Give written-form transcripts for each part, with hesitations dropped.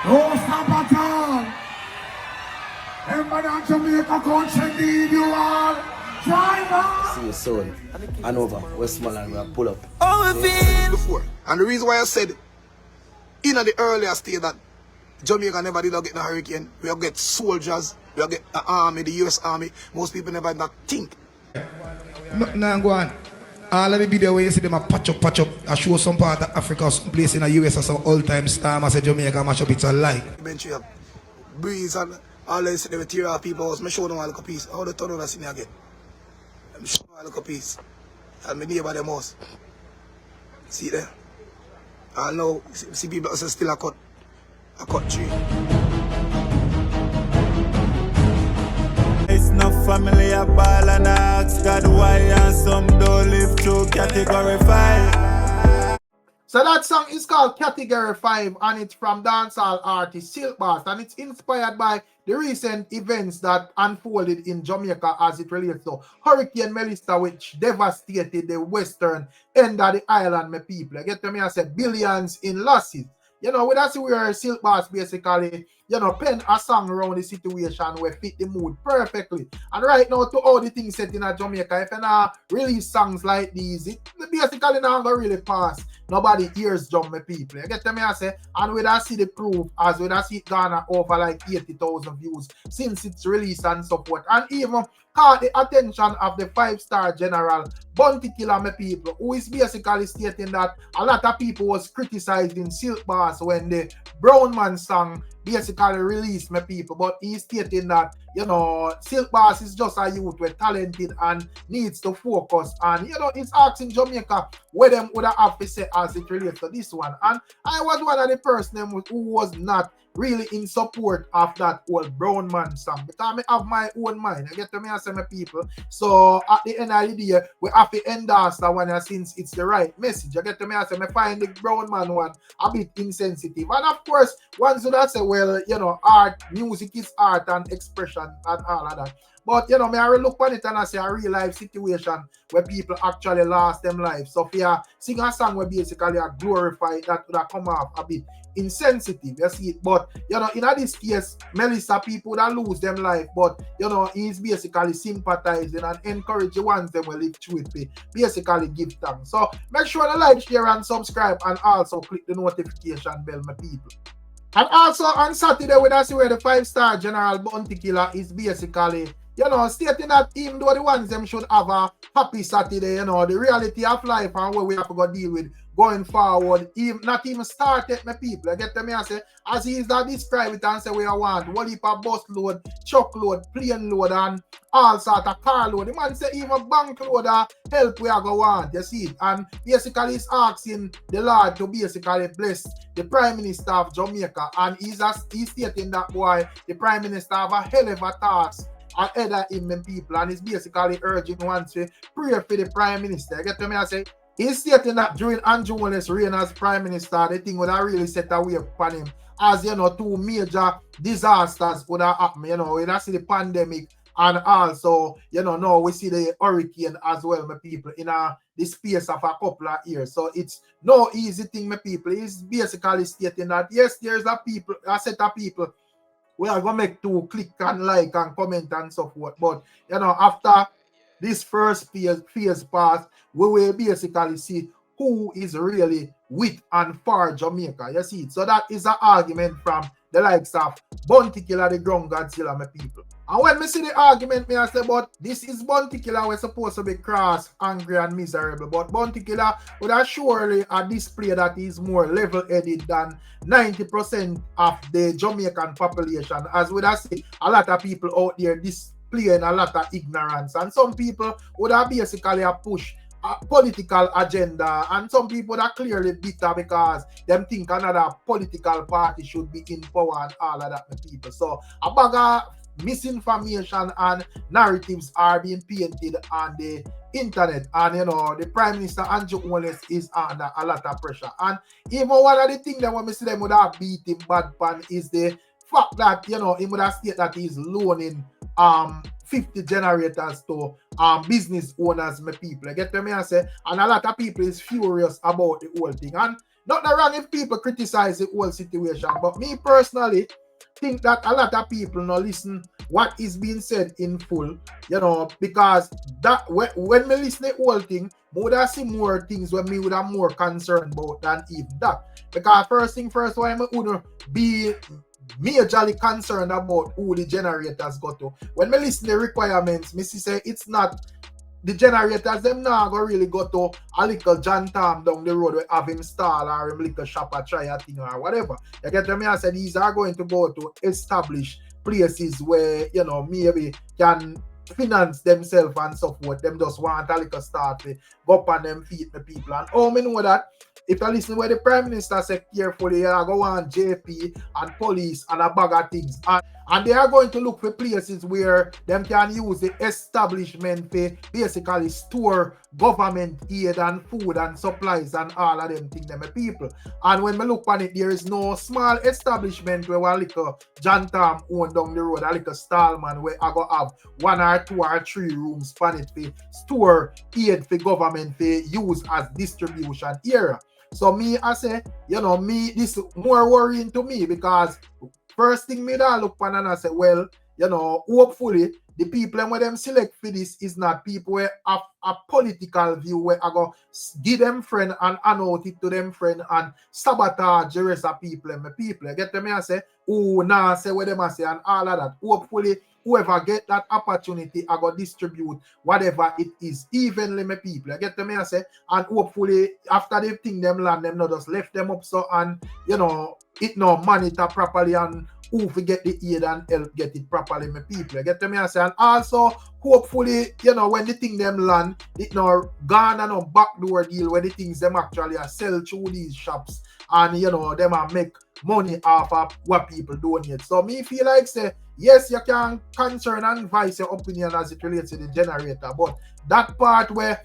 No stop at all. Everybody on Jamaica country need you all. China. See you soon. Hanover, Westmoreland, we'll pull up. Before. And the reason why I said in the earlier stage that Jamaica never did get a hurricane, we'll get soldiers, we'll get the army, the US Army. Most people never not think. No, go on. All of the video where you see them a patch up. I show some part of Africa, some place in the US or some old time storm. I say Jamaica mash up, it's a lie. Eventually have breeze and all this the material people house. I show them all a piece. How they turn on us in again. I'm showing them all a piece. And my neighbor them house. See there? I know see people that say still a cut tree. It's no family a ball and ask God why, and some don't live through category 5. So that song is called Category 5 and it's from dancehall artist Silk Bass, and it's inspired by the recent events that unfolded in Jamaica as it relates to Hurricane Melissa, which devastated the western end of the island, my people. I get to me, I said billions in losses. You know, we that's where Silk Bass basically, you know, pen a song around the situation where fit the mood perfectly. And right now, to all the things set in Jamaica, if you not release songs like these, it basically not gonna really pass. Nobody hears drum, my people. You get to me, I say, and we don't see the proof as we don't see it Ghana over like 80,000 views since its release and support. And even caught the attention of the 5-star general Killa, my people, who is basically stating that a lot of people was criticizing Silk Bass when the Brown Man song basically released, my people, but he's stating that, you know, Silk Bass is just a youth with talented and needs to focus, and, you know, he's asking Jamaica where them would have to say as it relates to this one. And I was one of the person who was not really in support of that old Brown Man song, because I have my own mind. I get to me and say, my people, so at the end of the day, we have to endorse that one since it's the right message. I get to me and say, I find the Brown Man one a bit insensitive. And of course, ones would say, well, you know, art, music is art and expression and all of that. But, you know, I look on it and I say a real life situation where people actually lost them lives. So if you sing a song where basically a glorify, that would have come off a bit insensitive, you see it. But, you know, in this case, Melissa people that lose them life, but, you know, he's basically sympathizing and encourage the ones that will live through it, basically give thanks. So make sure to like, share, and subscribe, and also click the notification bell, my people. And also on Saturday, we see where the 5-star general Killa is basically, you know, stating that even though the ones them should have a happy Saturday, you know, the reality of life and what we have to go deal with going forward, even not even started, my people. I get to me and say, as he is that describe it and say we want one heap of bus load, truck load, plane load, and all sort of car load. The man say even bank load help we are go want, you see it. And basically he's asking the Lord to basically bless the Prime Minister of Jamaica, and he's stating that boy, the Prime Minister have a hell of a task ahead of him and people, and he's basically urging one to pray for the Prime Minister. I get to me and say, he's stating that during Holness' reign as Prime Minister, the thing would have really set a wave upon him, as, you know, 2 major disasters would have happened. You know, we have see the pandemic, and also, you know, now we see the hurricane as well, my people, in the space of a couple of years. So it's no easy thing, my people. He's basically stating that, yes, there's a set of people we are going to make to click and like and comment and so forth. But, you know, after this first phase pass, we will basically see who is really with and for Jamaica. You see it? So that is an argument from the likes of Killa, the ground Godzilla, my people. And when me see the argument, me I say, but this is Killa, we're supposed to be cross, angry, and miserable. But Killa would have surely a display that is more level-headed than 90% of the Jamaican population. As we have seen, a lot of people out there displaying a lot of ignorance. And some people would have basically a push a political agenda, and some people are clearly bitter because them think another political party should be in power and all of that, my people. So a bag of misinformation and narratives are being painted on the internet, and, you know, the Prime Minister Holness is under a lot of pressure. And even one of the things that when we see them would have beat him bad pan is the fact that, you know, he would have stated that he's loaning 50 generators to business owners, my people. I get to me and say, and a lot of people is furious about the whole thing. And Not wrong if people criticize the whole situation, but me personally think that a lot of people not listen what is being said in full, you know, because that when me listen to the whole thing, I would have see more things when me would have more concerned about than even that. Because first thing first, why I would be majorly concerned about who the generators go to. When me listen to the requirements, me see say it's not the generators, them now go really go to a little John Tam down the road where have him stall or him little shop or try a thing or whatever. You get what I said? These are going to go to established places where, you know, maybe can finance themselves and so forth. Them just want a little start to go up on them feet the people. And oh, me know that if I listen where the Prime Minister said carefully, you go on JP and police and a bag of things. And they are going to look for places where them can use the establishment to basically store government aid and food and supplies and all of them things, them people. And when we look on it, there is no small establishment where a little John Tam own down the road, a little stallman where I go have 1 or 2 or 3 rooms for it to store aid for government to use as distribution area. So me, I say, you know, me, this more worrying to me because first thing me that look on and I say, well, you know, hopefully the people where them select for this is not people where have a political view where I go give them friend and announce it to them friend and sabotage the rest of people and my people. You get them I say, oh, nah, say what them I say and all of that. Hopefully, whoever get that opportunity, I go distribute whatever it is, evenly my people. You get them I say, and hopefully after they think them land, them not just left them up so and you know it no monitor properly and who forget the aid and help get it properly, my people. You get me I say, and also hopefully, you know, when the thing them land, it no gone and no backdoor deal where the things them actually are sell through these shops and you know them are make money off of what people donate. So me feel like say yes, you can concern and voice your opinion as it relates to the generator, but that part where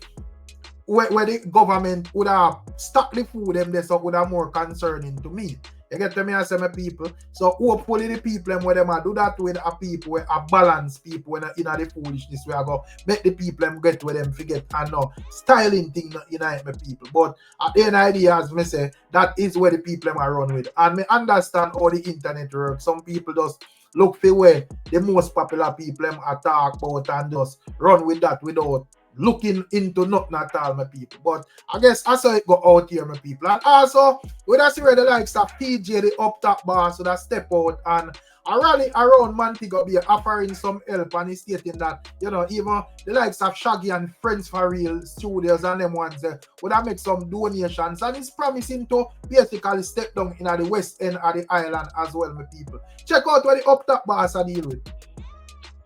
the government would have stopped the food them there so would have more concerning to me. You get me as my people. So hopefully the people where them do that with a people where a balance people when in the foolishness where I go make the people get where them forget and no styling thing in my people. But at the end idea as me say that is where the people are run with. And me understand how the internet works. Some people just look for where the most popular people are talk about and just run with that without looking into nothing at all, my people. But I guess I saw it go out here, my people. And also, we see where the likes of Teejay, the up top boss, so that step out and a rally around Montego Bay offering some help and he's stating that, you know, even the likes of Shaggy and Friends for Real Studios and them ones would have make some donations and he's promising to basically step down in the west end of the island as well, my people. Check out what the up top boss are deal with.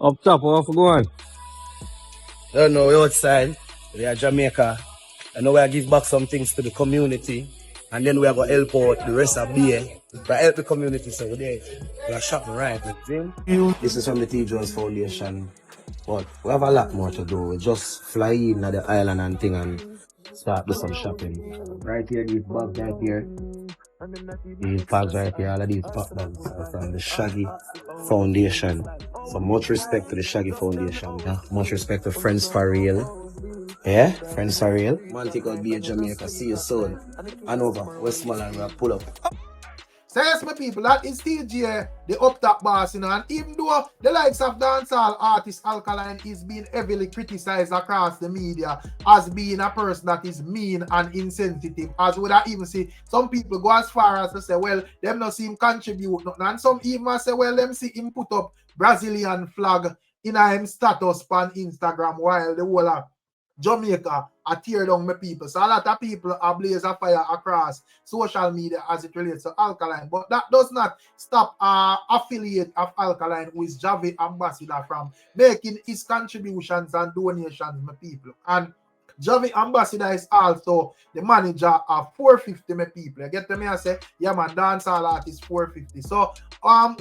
Up top, what for going? I don't know, we're outside, we are Jamaica. I know we are give back some things to the community. And then we are going to help out the rest of the year. We help the community, so we are shopping right with them. This is from the Teejay Foundation. But we have a lot more to do. We just fly in at the island and thing and start do some shopping. Right here, these bags right here. These bags right here, all of these bags are from the Shaggy Foundation. So much respect to the Shaggy Foundation. Yeah? Much respect to Friends for Real. Yeah, Friends for Real. Montego Bay, Jamaica. See you soon. And over Westmoreland, we'll pull up. So yes, my people, that is Teejay, the up top boss, you know, and even though the likes of dancehall artist Alkaline is being heavily criticized across the media as being a person that is mean and insensitive, as would I even see some people go as far as to say, well, them not see him contribute nothing, and some even say, well, them see him put up Brazilian flag in him status on Instagram while the whole of Jamaica are tear down my people. So a lot of people are blaze a fire across social media as it relates to Alkaline. But that does not stop affiliate of Alkaline who is Javi ambassador from making his contributions and donations, my people. And Javi ambassador is also the manager of 450, my people. You get to me and say, yeah man, dancehall artist 450. So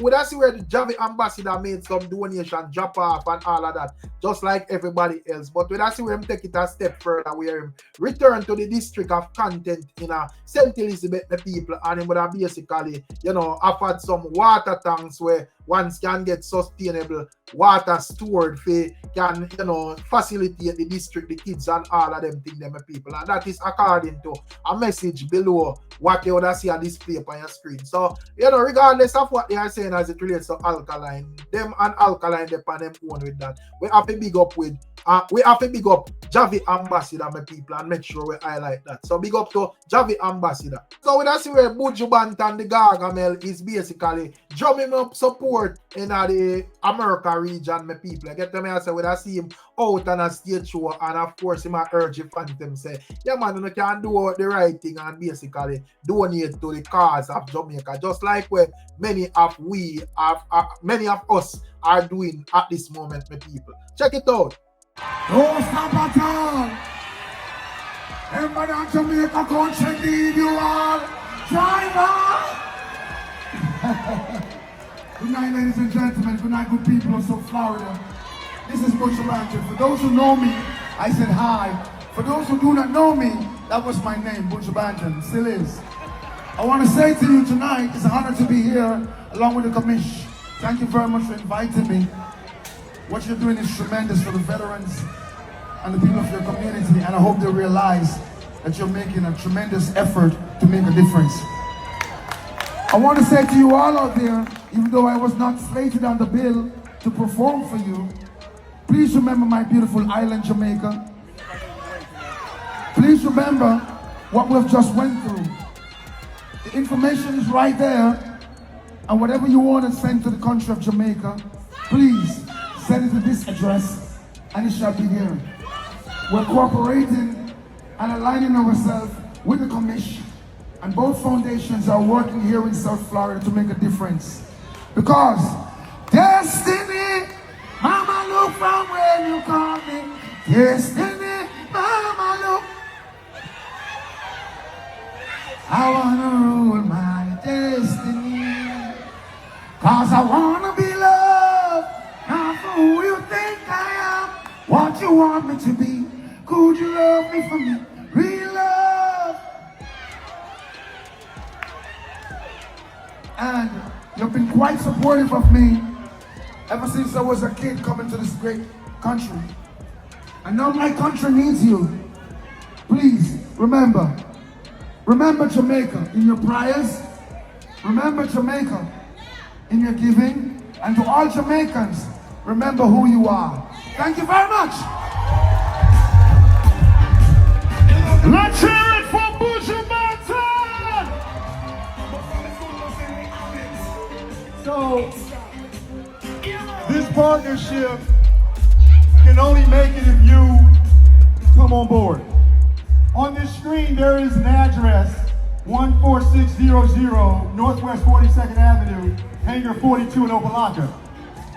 we see where the Javi ambassador made some donation, drop off and all of that, just like everybody else. But we see where him take it a step further, where him return to the district of content in St. Elizabeth, the people, and him would have basically, you know, offered some water tanks where ones can get sustainable water stored for can, you know, facilitate the district, the kids and all all of them things, them people. And that is according to a message below what you would see on display on your screen. So, you know, regardless of what they are saying as it relates to Alkaline, them and Alkaline, they pan them own with that. We have to big up with Javi Ambassador, my people, and make sure we highlight that. So big up to Javi Ambassador. So we see where Buju Banton, the Gargamel, is basically drumming up support in the America region, my people. I get them here, so we see him out on a stage show, and of course, he might urge the Phantom say, yeah man, you can do the right thing and basically donate to the cause of Jamaica, just like where many of us are doing at this moment, my people. Check it out. Don't stop at all. Everybody on Jamaica country need you all. Driver! Good night, ladies and gentlemen. Good night, good people of South Florida. This is Buju Banton. For those who know me, I said hi. For those who do not know me, that was my name, Buju Banton. Still is. I want to say to you tonight, it's an honor to be here along with the commission. Thank you very much for inviting me. What you're doing is tremendous for the veterans and the people of your community, and I hope they realize that you're making a tremendous effort to make a difference. I want to say to you all out there, even though I was not slated on the bill to perform for you, please remember my beautiful island, Jamaica. Please remember what we've just went through. The information is right there, and whatever you want to send to the country of Jamaica, please send it to this address, and it shall be here. We're cooperating and aligning ourselves with the commission, and both foundations are working here in South Florida to make a difference. Because destiny, mama, look from where you coming. Destiny, mama, look. I wanna rule my destiny, cause I wanna be loved, not for who you think I am, what you want me to be. Could you love me for me, real love? And you've been quite supportive of me ever since I was a kid coming to this great country. And now my country needs you. Please, remember Jamaica in your prayers, remember Jamaica in your giving, and to all Jamaicans, remember who you are. Thank you very much. Let's hear it for Buju Banton! So, this partnership can only make it if you come on board. On this screen, there is an address, 14600 Northwest 42nd Avenue, Hangar 42 in Opelika.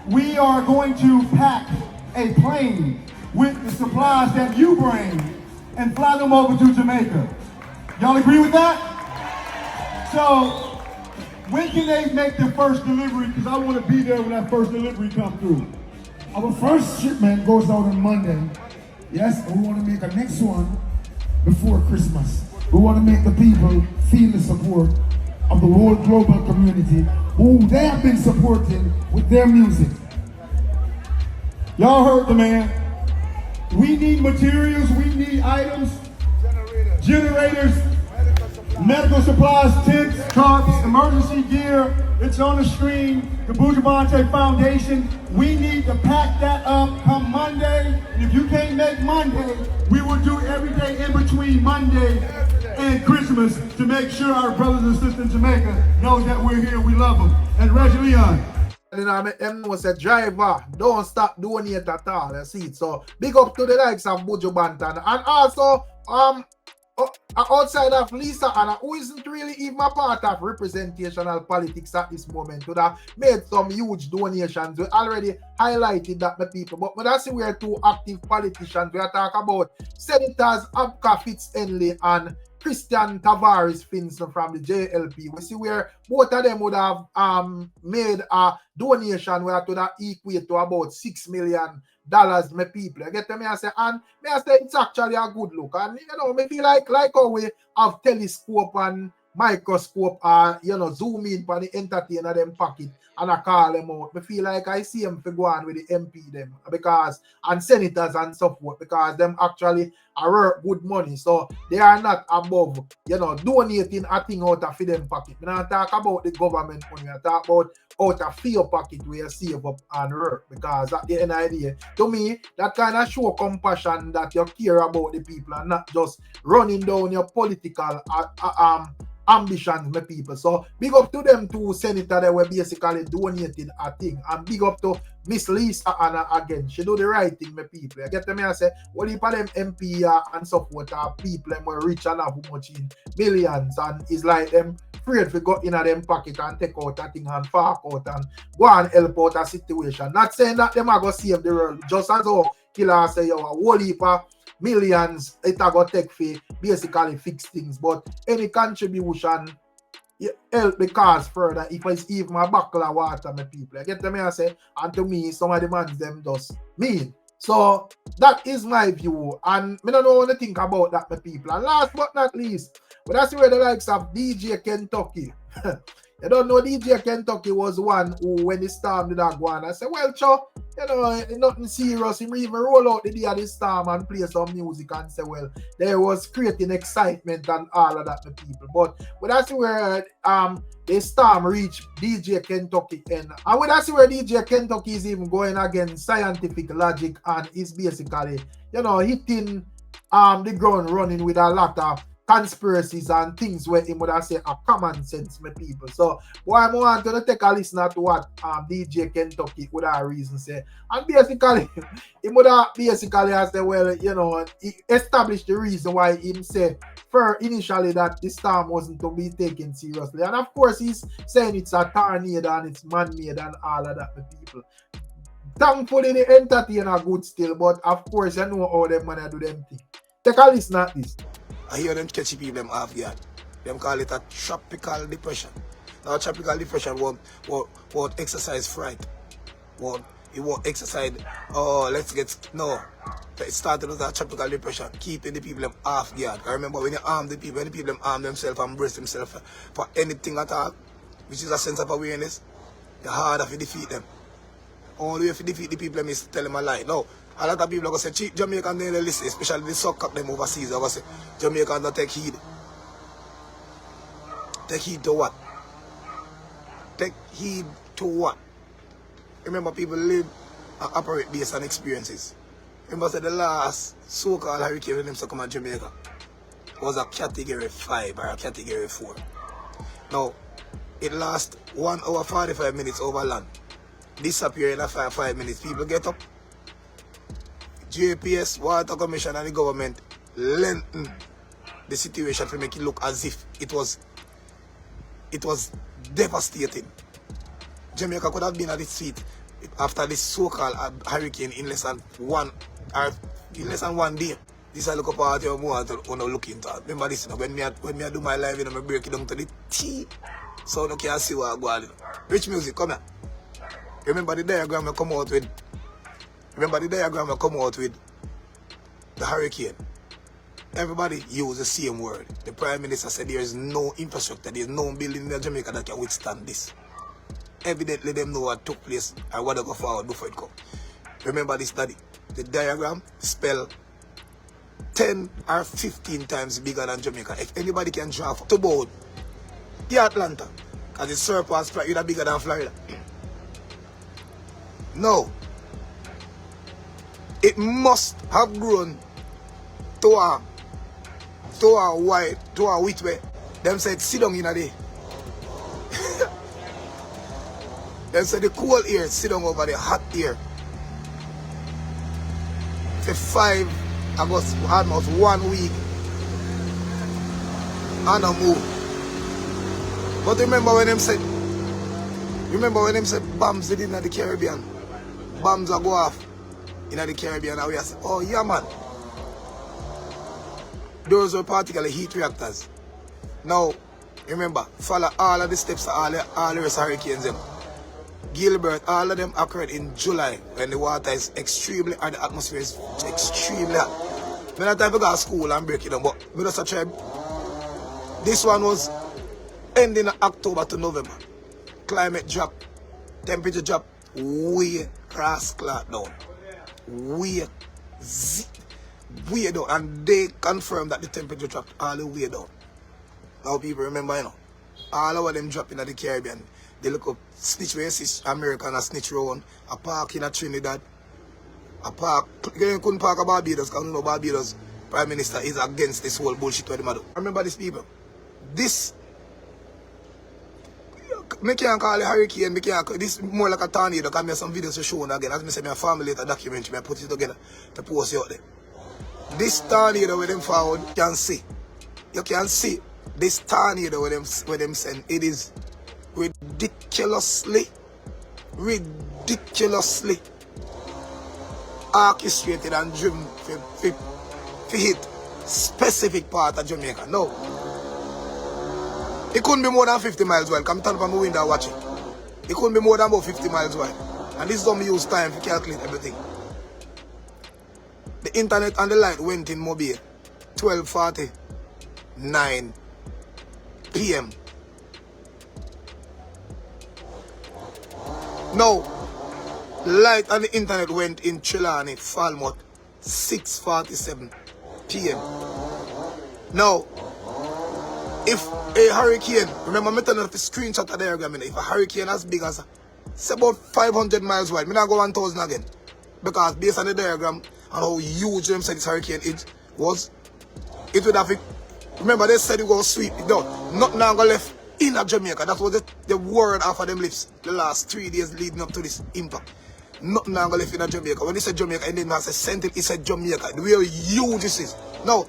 We are going to pack a plane with the supplies that you bring and fly them over to Jamaica. Y'all agree with that? So, when can they make the first delivery? Because I want to be there when that first delivery comes through. Our first shipment goes out on Monday. Yes, and we want to make a next one before Christmas. We want to make the people feel the support of the whole global community who they have been supporting with their music. Y'all heard the man. We need materials, we need items, generators, medical supplies, tents, tarps, emergency gear. It's on the screen, the Buju Banton Foundation. We need to pack that up come Monday. And if you can't make Monday, we will do every day in between Monday and Christmas to make sure our brothers and sisters in Jamaica knows that we're here, we love them. And Reggie Leon. You know, them know say driver, don't stop donate at all. You see it. So big up to the likes of Buju Banton. And also outside of Lisa Anna, who isn't really even a part of representational politics at this moment, would have made some huge donations. We already highlighted that the people, but that's we are two active politicians. We are talking about Senators Abka Fitz-Henley and Christian Tavares Finson from the JLP. We see where both of them would have made a donation where to that equate to about $6 million, my people. You get me? I say, and me I say it's actually a good look. And you know, me feel like how we have telescope and microscope, you know, zoom in for the entertainer them pocket and I call them out. Me feel like I see them for go on with the MP them because and senators and so forth because them actually work good money. So they are not above, you know, donating a thing out of them pocket. We don't talk about the government money. We talk about out of your pocket where you save up and work. Because at the end of the day, to me, that kind of show compassion that you care about the people and not just running down your political ambitions, my people. So big up to them two senators that were basically donated a thing, and big up to Miss Lisa Anna again. She do the right thing, my people. You get me? I say, what if them MP and so forth are people them were rich and have much in millions, and it's like them afraid to go in them pocket and take out a thing and fark out and go and help out a situation. Not saying that them are going to save the world, just as how Killa say, yo, a whole heap of millions it are going to take for basically fix things, but any contribution help the cause further if it's even a buckle of water, my people. You get me? I say, and to me, some of the man them just mean. So that is my view, and I don't know what to think about that, my people. And last but not least, but that's where the likes of DJ Kentucky. You don't know DJ Kentucky was one who, when the storm did that go on, I said, well, Cho, you know, nothing serious. He even roll out the day of the storm and play some music and say, well, there was creating excitement and all of that, the people. But that's where the storm reached DJ Kentucky. And that's where DJ Kentucky is even going against scientific logic and is basically, you know, hitting the ground running with a lot of conspiracies and things where he would have said a common sense, my people. So why I want to take a listen to what DJ Kentucky would have reason say. And basically, he would have basically as well, you know, he established the reason why he said initially that this storm wasn't to be taken seriously. And of course, he's saying it's a tornado and it's man-made and all of that, my people. Thankfully, they entertain a good still, but of course, you know how them man do them thing. Take a listen at this. I hear them catchy people them half yard. Them call it a tropical depression. Now tropical depression won't exercise fright. It won't exercise, oh let's get no. It started with a tropical depression, keeping the people them half yard. I remember when you arm the people, when the people them arm themselves and brace themselves for anything at all, which is a sense of awareness, the harder to defeat them. Only way to defeat the people them is to tell them a lie. No. A lot of people are going to say, Jamaican they listen, especially the suck up them overseas. They're going to say, Jamaican don't take heed. Take heed to what? Take heed to what? Remember, people live and operate based on experiences. Remember, the last so-called hurricane when them come to Jamaica was a category 5 or a category 4. Now, it lasts 1 hour 45 minutes over land. Disappear in 5 minutes. People get up. JPS, Water Commission and the government lengthen the situation to make it look as if it was devastating. Jamaica could have been at its feet after this so-called hurricane in less than one day. This is a look party I want to look into. Remember this, when I do my live, I break it down to the T, so you can see what I go on. Rich music, come here. Remember the diagram I come out with. Remember the diagram I come out with the hurricane. Everybody use the same word. The Prime Minister said there is no infrastructure, there is no building in Jamaica that can withstand this. Evidently, them know what took place and what they go forward before it come. Remember this study. The diagram spell 10 or 15 times bigger than Jamaica. If anybody can draw to board the Atlanta, because it surpassed Florida bigger than Florida. No. It must have grown to a width way. Them said sit down in a day. Them said the cool air sit down over the hot air. For almost 1 week. And a move. But remember when them said bombs did in the Caribbean. Bombs are go off in the Caribbean, and we say, oh yeah man. Those were particularly heat reactors. Now, remember, follow all of the steps of all the rest of hurricanes them. Gilbert, all of them occurred in July when the water is extremely and the atmosphere is extremely hot. When I time to go to school and break it down, but we just try. This one was ending October to November. Climate drop, temperature drop, way cross clock down. Way way down. And they confirmed that the temperature dropped all the way down. Now people remember, you know, all of them dropping at the Caribbean. They look up, snitch where you see American and snitch round, a park in a Trinidad, a park, you couldn't park a Barbados, because you know Barbados Prime Minister is against this whole bullshit what they do. Remember these people. This, I can't call it hurricane, this is more like a tornado, because I have some videos to show again. As I say, my family later documentary, I put it together to post it out there. This tornado with them forward, you can see this tornado with them send, it is ridiculously orchestrated and driven to hit specific part of Jamaica. No. It couldn't be more than 50 miles wide. Come turn up on my window and watch it. It couldn't be more than about 50 miles wide. And this is how I use time to calculate everything. The internet and the light went in Mobile 12:49 p.m. No, the light and the internet went in Trelawney, Falmouth 6:47 p.m. Now, if a hurricane, remember I'm telling you the screenshot of the diagram, if a hurricane as big as, say about 500 miles wide, I'm not go 1,000 again. Because based on the diagram and how huge them said this hurricane was, it would have, remember they said it was sweep it down. Nothing now go left in Jamaica. That was the word off of them lips the last 3 days leading up to this impact. Nothing now go left in Jamaica. When they said Jamaica, and then I said Central, it said Jamaica. The way huge this is. Now,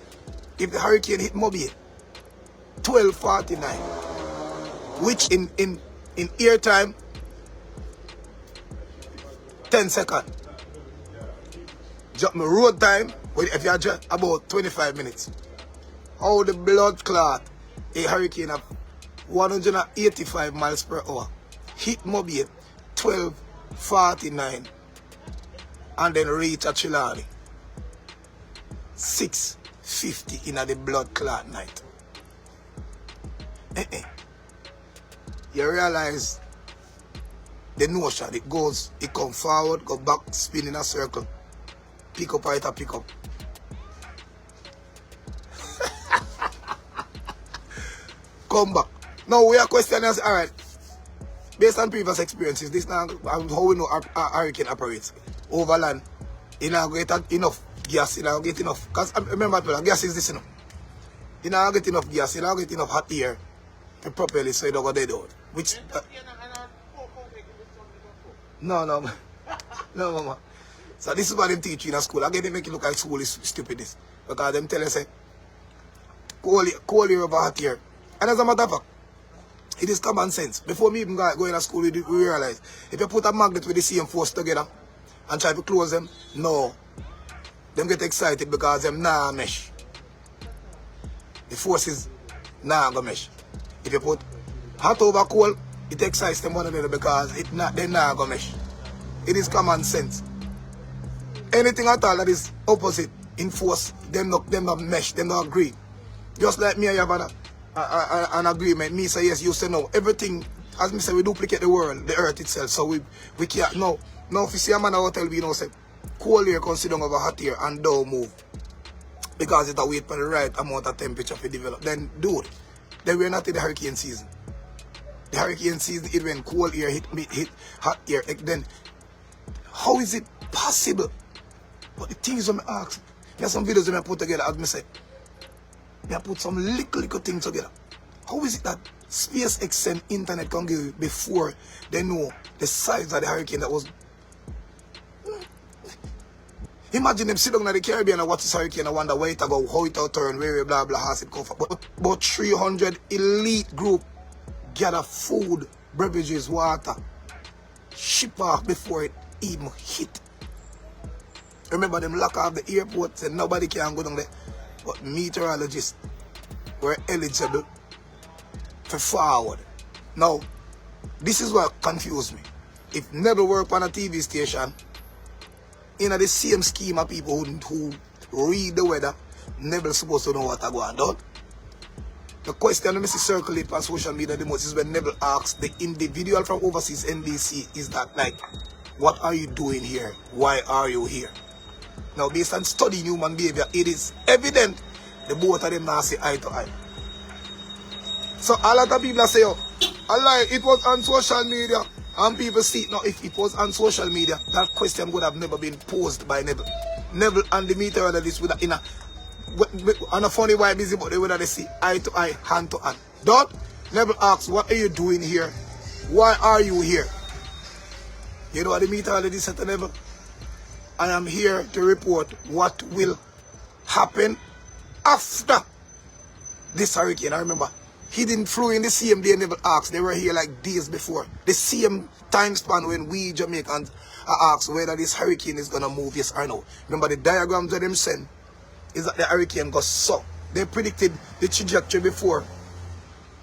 if the hurricane hit Mobile, 12:49, which in air time 10 seconds. My road time, if you just about 25 minutes. How the blood clot a hurricane of 185 miles per hour hit Mobile 12:49 and then reach at Trelawney 6:50 in the blood clot night. You realize the notion, it comes forward, go back, spin in a circle, pick up right, pick up. Come back. Now we are questioning us, alright, based on previous experiences, this now how we know our hurricane operates. Overland, you now get enough gas, you now get enough. Because remember, gas is this, you know. You now get enough gas, you now get enough hot air to properly so you don't go dead out. Which no, mama. So this is what they teach you in school. Again, they make it look like school is stupid this. Because them tell us, say, cool air over hot air. And as a matter of fact, it is common sense. Before me even go in school, we realize if you put a magnet with the same force together and try to close them, no. Them get excited because them nah mesh. The forces nah go mesh. If you put hot over cold, it excites them one another because they nah go mesh. It is common sense. Anything at all that is opposite in force, them not mesh, them not agree. Just like me, I have an agreement. Me say yes, you say no. Everything, as me say, we duplicate the world, the earth itself. So we can't. No, if you see a man at hotel, we know say cold air comes down over hot air and don't move because it a wait for the right amount of temperature to develop. Then dude, then we're not in the hurricane season. The hurricane season is when cold air hit hot air. Then how is it possible? But the things that I ask, there's some videos that I put together, as I say, I put some little things together. How is it that SpaceX and internet can give before they know the size of the hurricane that was? Imagine them sit down in the Caribbean and watch this hurricane and wonder where it go, how it turn, where blah blah, has it come from. But about 300 elite group gather food, beverages, water, ship off before it even hit. Remember them lock off the airport and nobody can go down there. But meteorologists were eligible for forward. Now, this is what confused me. If Neville worked on a TV station, in the same scheme of people who read the weather, Neville's supposed to know what to go on, don't? The question that circulate on social media the most is when Neville asks the individual from overseas NBC, is that like, what are you doing here? Why are you here? Now, based on studying human behavior, it is evident the both of them now see eye to eye. So a lot of people say, oh, I lie, it was on social media. And people see it now. If it was on social media, that question would have never been posed by Neville. Neville and the meteorologist would have, in a funny way busy, but they would have see eye to eye, hand to hand. Don't Neville asks, what are you doing here? Why are you here? You know what the meteorologist said to Neville? I am here to report what will happen after this hurricane. I remember he didn't flew in the same day Neville asked. They were here like days before. The same time span when we Jamaicans asked whether this hurricane is gonna move, yes or no. Remember the diagrams that them sent is that the hurricane goes so. They predicted the trajectory before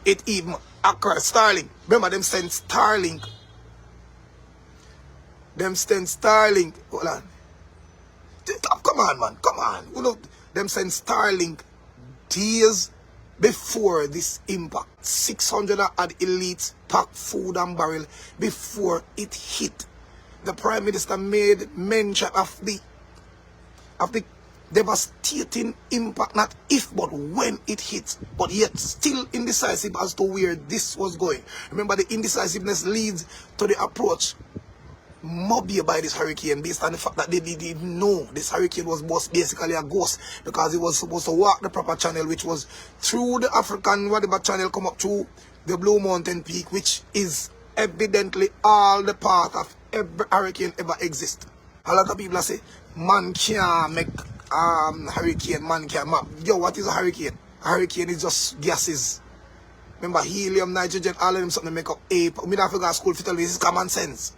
it even occurred. Starlink. Remember them sent Starlink. Them sent Starlink. Hold on. Come on, man. Come on. You know, them sent Starlink days before this impact. 600 odd elites packed food and barrel before it hit. The Prime Minister made mention of the devastating impact, not if but when it hits, but yet still indecisive as to where this was going. Remember, the indecisiveness leads to the approach mobbed by this hurricane based on the fact that they didn't know this hurricane was basically a ghost, because it was supposed to walk the proper channel, which was through the African whatever channel, come up through the Blue Mountain Peak, which is evidently all the part of every hurricane ever exist. A lot of people say man can't make hurricane, man can't map. Yo, what is a hurricane? A hurricane is just gases. Remember, helium, nitrogen, all of them something to make up ape. Me don't forget school to tell me this is common sense.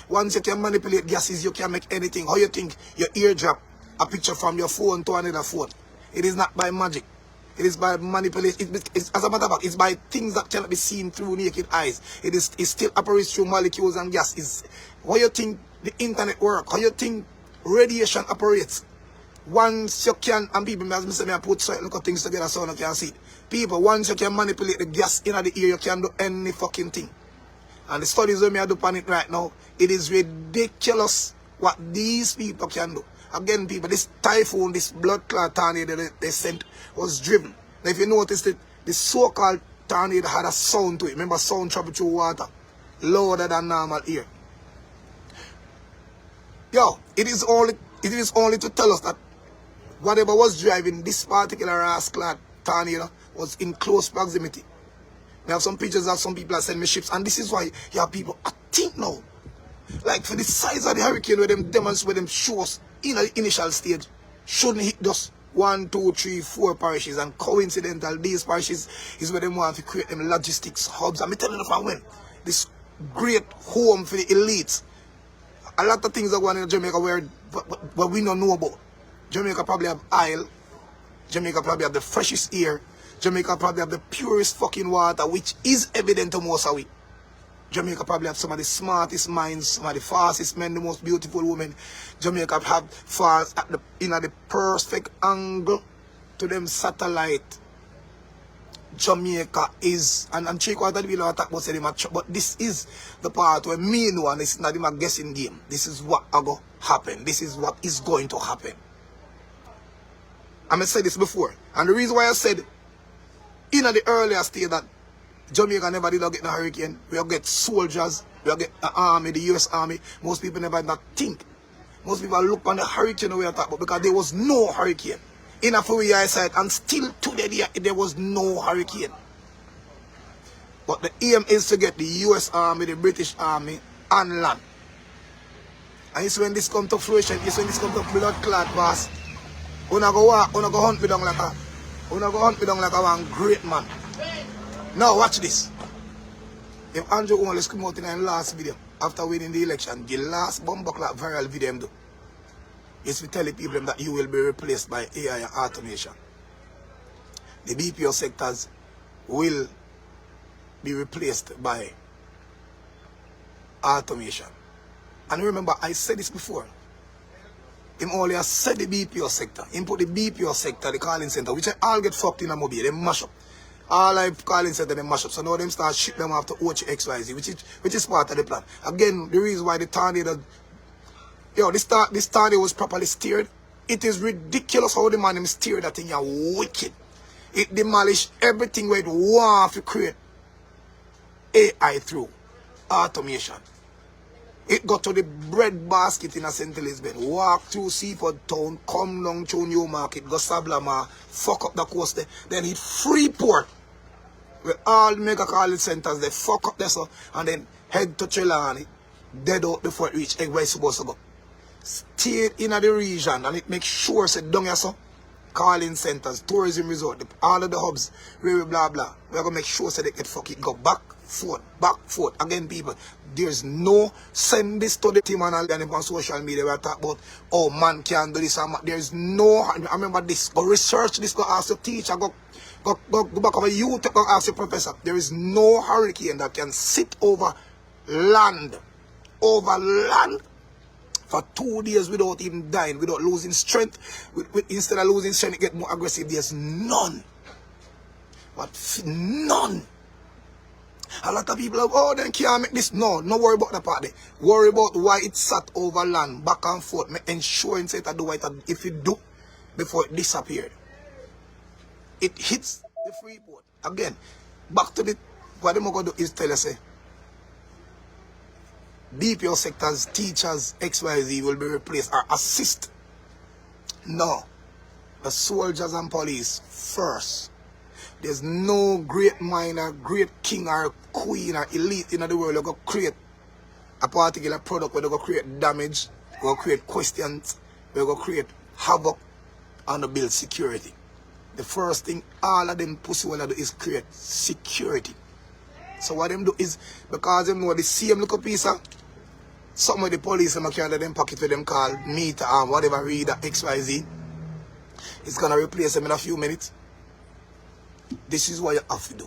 Once you can manipulate gases, you can make anything. How you think your eardrop a picture from your phone to another phone? It is not by magic. It is by manipulation. As a matter of fact, it's by things that cannot be seen through naked eyes. It still operates through molecules and gas. How you think the internet works? How you think radiation operates? Once you can, and people, as I say, I put certain little things together so you can see it. People, once you can manipulate the gas in the ear, you can do any fucking thing. And the studies that I do on it right now, it is ridiculous what these people can do. Again, people, this typhoon, this blood clot tornado they sent was driven. Now, if you notice that the so-called tornado had a sound to it. Remember, sound travel through water, louder than normal air. Yo, it is only to tell us that whatever was driving this particular rascal tornado was in close proximity. We have some pictures of some people that send me ships, and this is why you have people, I think now, like for the size of the hurricane where them demonstrate, where them shows in the initial stage, shouldn't hit just 1, 2, 3, 4 parishes, and coincidental, these parishes is where they want to create them logistics hubs. I'm telling you from when, this great home for the elites. A lot of things are going on in Jamaica where we don't know about. Jamaica probably have oil, Jamaica probably have the freshest air, Jamaica probably have the purest fucking water, which is evident to most of it. Jamaica probably have some of the smartest minds, some of the fastest men, the most beautiful women. Jamaica have falls at the perfect angle to them satellite. Jamaica is, and 3/4 of the people attack about them, but this is the part where me know, and it's not even a guessing game. This is what is going to happen. This is what is going to happen. I may say this before, and the reason why I said in the earlier stage that Jamaica never did get a hurricane, we get soldiers, we get the army, the US Army. Most people never not think. Most people look on the hurricane we are talking about because there was no hurricane. In a few years side, and still today there was no hurricane. But the aim is to get the US Army, the British Army, on land. And it's when this comes to fruition, it's when this comes to blood clot pass. Una go hunt me down like a one great man. Now watch this. If Andrew Holness come out in the last video after winning the election, the last bumbleclap viral video him do is to tell the people that you will be replaced by AI and automation. The BPO sectors will be replaced by automation. And remember, I said this before. Him only has said the BPO sector. Him put the BPO sector, the calling center, which I all get fucked in a mobile. They mash up. All I calling center, they mash up. So now them start ship them after OHXYZ, which is part of the plan. Again, the reason why the tornado Yo, this tornado was properly steered. It is ridiculous how the man him steered that thing. You're wicked. It demolished everything where it want to create AI through automation. It got to the bread basket in a St. Elizabeth, walk through Seaford Town, come down through Newmarket, go Sablama, fuck up the coast there, then hit Freeport, where all mega calling centers, they fuck up there, so, and then head to Trelawney, dead out before it reach where it's supposed to go. Stay in the region, and it makes sure, say, down here, so, calling centers, tourism resort, all of the hubs, blah, blah. We're going to make sure, so they get fucking go back, forth. Again, people, there's no send this to the team and all them on social media where I talk about, oh, man can't do this. There's no, I remember this, go research this, go ask your teacher, go back over you, go ask your professor. There is no hurricane that can sit over land for 2 days without even dying, without losing strength. Instead of losing strength, it get more aggressive. There's none. But none. A lot of people are, oh, then can't make this. No worry about the part there. Worry about why it sat over land, back and forth, ensuring that it do what it, if it do, before it disappeared. It hits the Freeport. Again, back to the, what I'm going to do is tell us, BPO sectors, teachers, XYZ will be replaced or assist. No. The soldiers and police first. There's no great mind or great king or queen or elite in the world who go create a particular product where they go create damage, go create questions, where they go create havoc and build security. The first thing all of them pussy will do is create security. So what them do is, because them know the same little piece of some of the police them carry them pocket for them call meter and whatever reader XYZ, it's gonna replace them in a few minutes. This is what you have to do.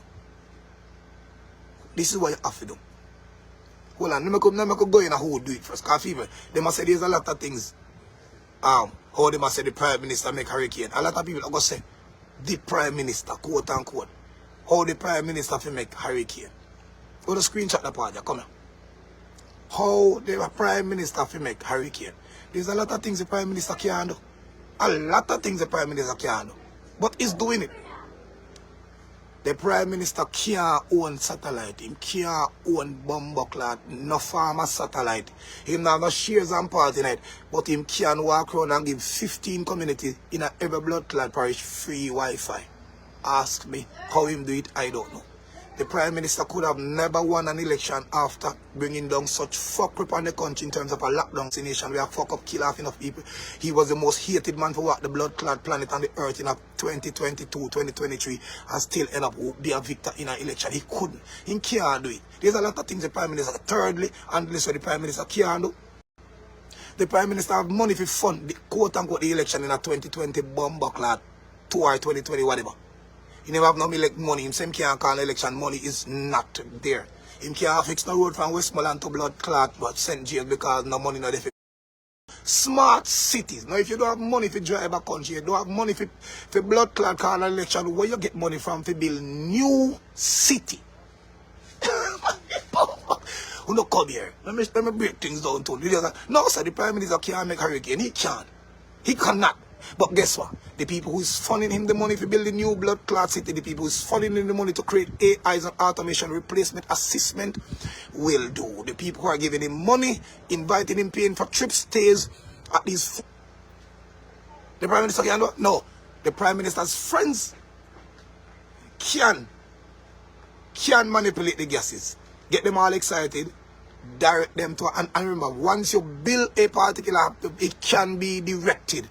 This is what you have to do. Hold on, let me go in and who do it first. Because people, they must say there's a lot of things. How they must say the Prime Minister make hurricane. A lot of people are going to say the Prime Minister, quote unquote. How the Prime Minister can make hurricane. Go to screenshot the part, come here. How the Prime Minister can make hurricane. There's a lot of things the Prime Minister can do. A lot of things the Prime Minister can do. But he's doing it. The Prime Minister can't own satellite. He can't own bomb-buckler, no farmer satellite. He have no shares and part in it. But he can walk around and give 15 communities in every blood clot parish free Wi-Fi. Ask me how him do it, I don't know. The Prime Minister could have never won an election after bringing down such fuck up on the country in terms of a lockdown nation. We have fuck up, kill off enough people. He was the most hated man for walk the blood clot planet on the earth in 2022, 2023 and still end up be a victor in an election. He couldn't. He can't do it. There's a lot of things the Prime Minister, thirdly, and this is what the Prime Minister can't do. The Prime Minister have money to fund the quote unquote the election in a 2020 bomb clot, 2 or 2020, whatever. He never have no money. Him say can't call election. Money is not there. Him can't fix no road from Westmoreland to Blood Clot but St. James because no money no there. Smart cities. Now if you don't have money to drive a country, you don't have money for Blood Clot call election, where you get money from to build new city? Who no come here? Let me break things down to you. No, sir, the Prime Minister can't make hurricane. He can't. He cannot. But guess what? The people who is funding him the money to build a new blood clot city, the people who is funding him the money to create AIs and automation replacement assessment will do. The people who are giving him money, inviting him, paying for trip stays at these. The Prime Minister can do it? No. The Prime Minister's friends can manipulate the gases, get them all excited, direct them to, and remember, once you build a particular, it can be directed.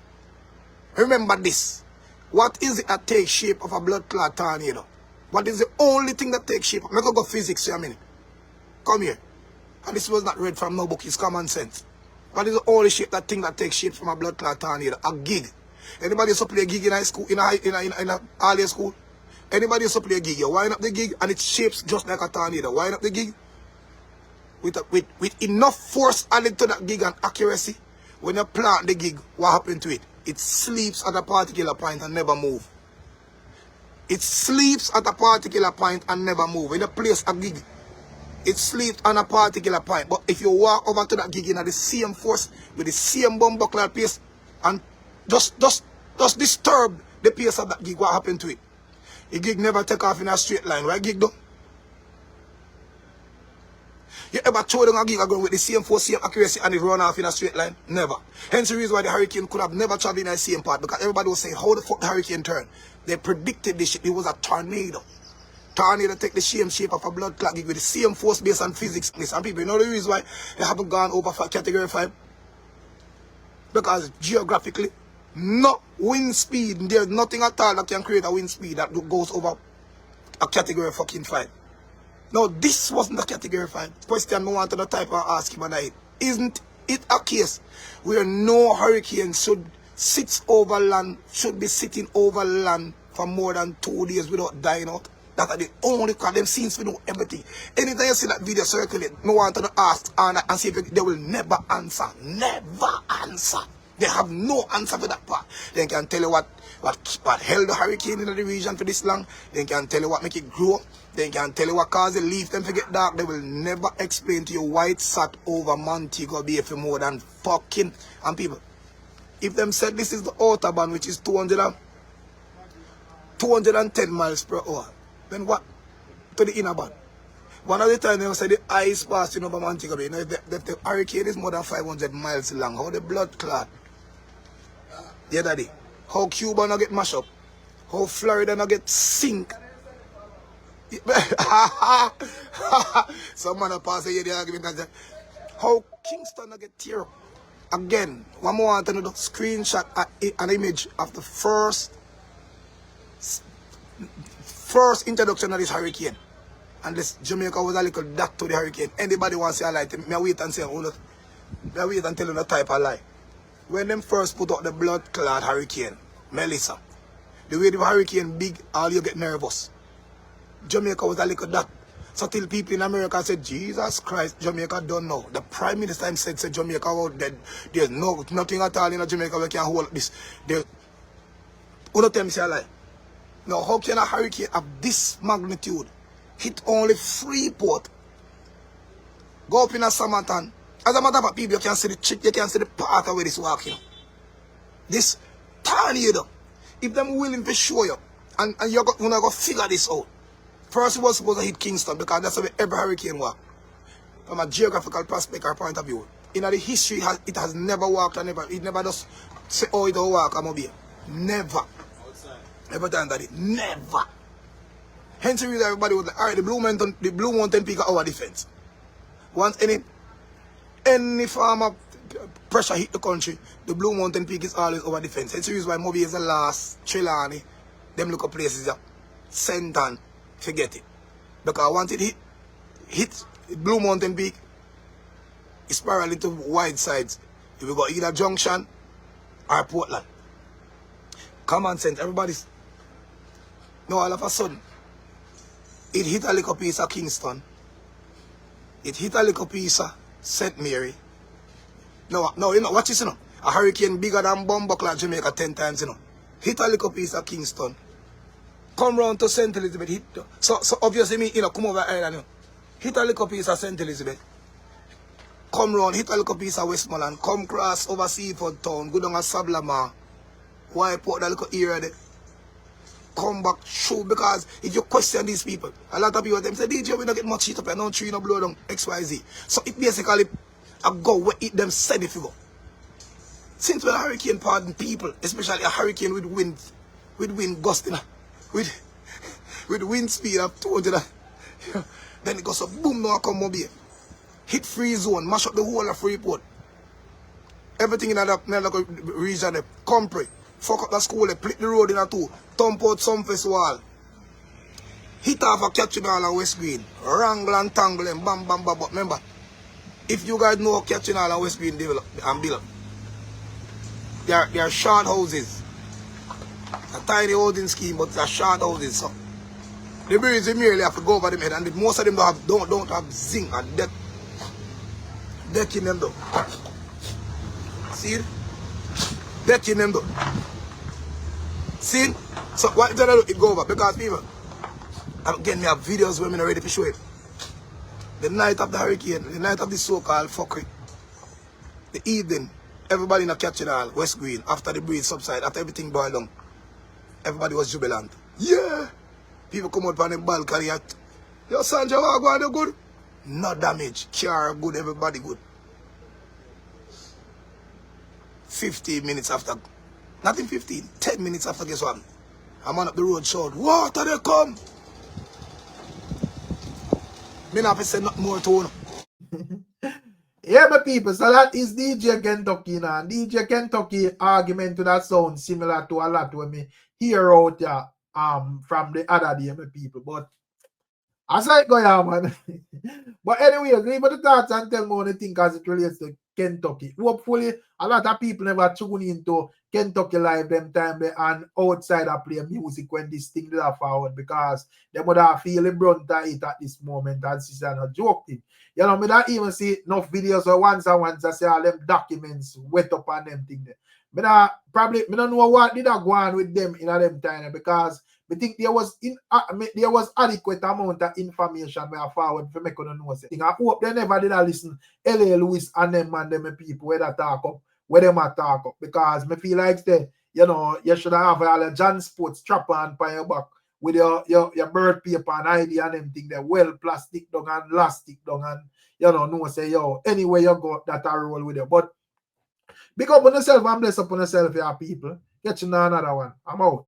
Remember this. What is it that takes shape of a blood clot tornado? What is the only thing that takes shape? I'm going to go physics for a minute. Come here. And this was not read from no book. It's common sense. What is the only shape that thing that takes shape from a blood clot tornado? A gig. Anybody used to play a gig in high school, in a early school? Anybody used to play a gig? You wind up the gig and it shapes just like a tornado. Wind up the gig with enough force added to that gig and accuracy. When you plant the gig, what happened to it? It sleeps at a particular point and never move. It sleeps at a particular point and never move. When you place a gig it sleeps on a particular point. But if you walk over to that gig in the same force, with the same bumbuckler pace, and just disturb the pace of that gig, what happened to it? The gig never take off in a straight line. Right, gig though? You ever throw down a gig going with the same force, same accuracy, and it run off in a straight line? Never. Hence the reason why the hurricane could have never traveled in the same part, because everybody was saying, how the fuck the hurricane turned? They predicted this shit. It was a tornado. Tornado take the same shape of a blood clot gig with the same force based on physics. And people, you know the reason why they haven't gone over for category 5? Because geographically, no wind speed, there's nothing at all that can create a wind speed that goes over a category fucking 5. No, this wasn't a category 5. Question I want to type and ask him, and isn't it a case where no hurricane should be sitting over land for more than 2 days without dying out? That are the only cause them scenes we know everything. Anytime you see that video circulate, no one to ask and see if they will never answer. Never answer. They have no answer for that part. They can tell you what held the hurricane in the region for this long. They can tell you what make it grow. They can tell you what caused the leaf them to get dark. They will never explain to you why it sat over Montego Bay for more than fucking... And people, if them said this is the Autobahn, which is 210 miles per hour, then what? To the inner band. One of the time they said the ice passing over Montego Bay. You know, if the hurricane is more than 500 miles long, how the blood clot? The other day. How Cuba not get mashed up. How Florida not get sink. Some man pass here the argument. How Kingston not get tear up. Again, one more want to know the screenshot an image of the first introduction of this hurricane. And this Jamaica was a little dot to the hurricane. Anybody wants to say a lie, me wait and say, me wait and tell you the type of lie. When them first put out the blood clot hurricane, Melissa, the way the hurricane big, all you get nervous. Jamaica was a little dot. So till people in America said, Jesus Christ, Jamaica don't know. The Prime Minister said Jamaica was dead. There's nothing at all in Jamaica we can hold this. Who don't tell me say a lie? Now, how can a hurricane of this magnitude hit only Freeport, go up in a Samaritan? As a matter of fact, people, you can see the chick, you can see the path where this walking. This tornado, if them willing to show you, and you're going to figure this out. First, it was supposed to hit Kingston because that's where every hurricane walk. From a geographical perspective or point of view. In the history, it has never walked and never, it never just say, oh, it will walk, I'm here. Never. Every time that it never. Hence the reason everybody was like, alright, the Blue Mountain Peak are our defense. Once any form of pressure hit the country, the Blue Mountain Peak is always our defense. Hence the reason why Moby is the last Trelawney, them look at places that send and forget it. Because once it hits Blue Mountain Peak, it's spiral into wide sides. If we got either Junction or Portland. Common sense, everybody's. No, all of a sudden, it hit a little piece of Kingston. It hit a little piece of St. Mary. No, you know, watch this, you know. A hurricane bigger than Bumbuckler, Jamaica 10 times, you know. Hit a little piece of Kingston. Come round to St. Elizabeth. Hit. So obviously, me, you know, come over island, you know. Hit a little piece of St. Elizabeth. Come round, hit a little piece of Westmoreland. Come cross over Seaford Town. Go down a Sablamar. Wipe out that little area there. Come back, Shub, because if you question these people, a lot of people them say, DJ, we don't get much heat up and no tree, no blow down, XYZ. So it basically a go where it them said if you go. Since when a hurricane pardon people, especially a hurricane with wind gusting, with wind speed of 200, then it goes so boom, now come over here. Hit free zone, mash up the whole of Freeport. Everything in that region, Compre. Fuck up the school, split the road in a two, thump out some festival. Hit off a catching all and West Green. Wrangle and tangle and bam bam bam. But remember, if you guys know catching all and West Green develop and build up, they are short houses. A tiny housing scheme, but they're short houses. So the breeze merely have to go over them head, and most of them don't have zinc and deck in them though. See it? Deck in them though. See? So what did I do? It go over because people, again, me have videos where I'm ready to show it. The night of the hurricane, the night of the so-called fuckery. The evening, everybody in a catching all, West Green, after the breeze subside, after everything boiled down, everybody was jubilant. Yeah! People come out on the balcony at, yo, Sanja, what go good? No damage. Car good, everybody good. 15 minutes after, nothing 15, 10 minutes after, guess what? I'm on up the road shout, water they come! Me not have to say nothing more to you. Yeah, my people, so that is DJ Kentucky now. DJ Kentucky argument to that sound similar to a lot when me hear out there from the other day, my people. But as I go here, man. But anyway, leave the thoughts and tell me what you think as it relates to Kentucky. Hopefully, a lot of people never tune into Kentucky live them time there and outside I play music when this thing is forward because they would have feel it brunt of it at this moment and this is not joking. You know, me not even see enough videos or once I see all them documents wet up on them thing there. Me don't know what did I go on with them in them time because I think there was adequate amount of information where I forward for me couldn't know. I hope they never did listen L.A. Lewis and them people where they talk up, where them a talk up because me feel like they, you know, you should have all a John Sports strap on by your back with your bird paper and ID and them thing there well plastic down and elastic down and you know say yo anywhere you go that I roll with you. But big up on yourself and bless up on yourself, your people. Get you another one. I'm out.